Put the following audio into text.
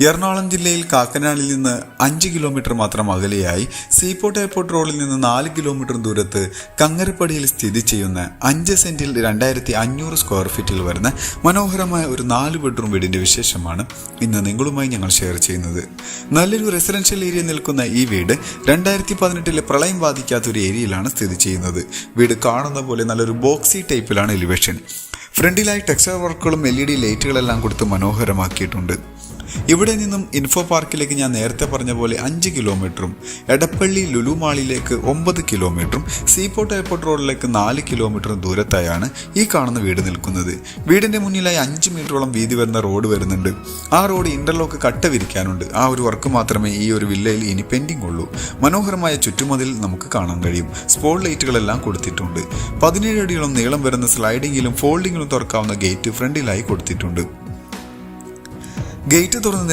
എറണാകുളം ജില്ലയിൽ കാക്കനാടിൽ നിന്ന് 5 കിലോമീറ്റർ മാത്രം അകലെയായി സീപോർട്ട് എയർപോർട്ട് റോഡിൽ നിന്ന് 4 കിലോമീറ്റർ ദൂരത്ത് കങ്ങരപ്പടിയിൽ സ്ഥിതി ചെയ്യുന്ന 5 സെന്റിൽ 2500 സ്ക്വയർ ഫീറ്റിൽ വരുന്ന മനോഹരമായ ഒരു 4 ബെഡ്റൂം വീടിന്റെ വിശേഷമാണ് ഇന്ന് നിങ്ങളുമായി ഞങ്ങൾ ഷെയർ ചെയ്യുന്നത്. നല്ലൊരു റെസിഡൻഷ്യൽ ഏരിയ നിൽക്കുന്ന ഈ വീട് 2018 പ്രളയം ബാധിക്കാത്ത ഒരു ഏരിയയിലാണ് സ്ഥിതി ചെയ്യുന്നത്. വീട് കാണുന്ന പോലെ നല്ലൊരു ബോക്സി ടൈപ്പിലാണ് എലിവേഷൻ. ഫ്രണ്ടിലായി ടെക്സ്ചർ വർക്കുകളും LED ലൈറ്റുകളെല്ലാം കൊടുത്ത് മനോഹരമാക്കിയിട്ടുണ്ട്. ഇവിടെ നിന്നും ഇൻഫോ പാർക്കിലേക്ക് ഞാൻ നേരത്തെ പറഞ്ഞ പോലെ 5 കിലോമീറ്ററും എടപ്പള്ളി ലുലു മാളിലേക്ക് 9 കിലോമീറ്ററും സീപോർട്ട് എയർപോർട്ട് റോഡിലേക്ക് 4 കിലോമീറ്ററും ദൂരത്തായാണ് ഈ കാണുന്ന വീട് നിൽക്കുന്നത്. വീടിന്റെ മുന്നിലായി 5 മീറ്ററോളം വീതി വരുന്ന റോഡ് വരുന്നുണ്ട്. ആ റോഡ് ഇന്റർലോക്ക് കട്ട വിരിക്കാനുണ്ട്. ആ ഒരു വർക്ക് മാത്രമേ ഈ ഒരു വില്ലയിൽ ഇനി പെൻഡിംഗ് ഉള്ളൂ. മനോഹരമായ ചുറ്റുമതിൽ നമുക്ക് കാണാൻ കഴിയും. സ്പോട്ട് ലൈറ്റുകളെല്ലാം കൊടുത്തിട്ടുണ്ട്. 17 അടിയോളം നീളം വരുന്ന സ്ലൈഡിങ്ങിലും ഫോൾഡിങ്ങിലും തുറക്കാവുന്ന ഗേറ്റ് ഫ്രണ്ടിലായി കൊടുത്തിട്ടുണ്ട്. ഗേറ്റ് തുറന്ന്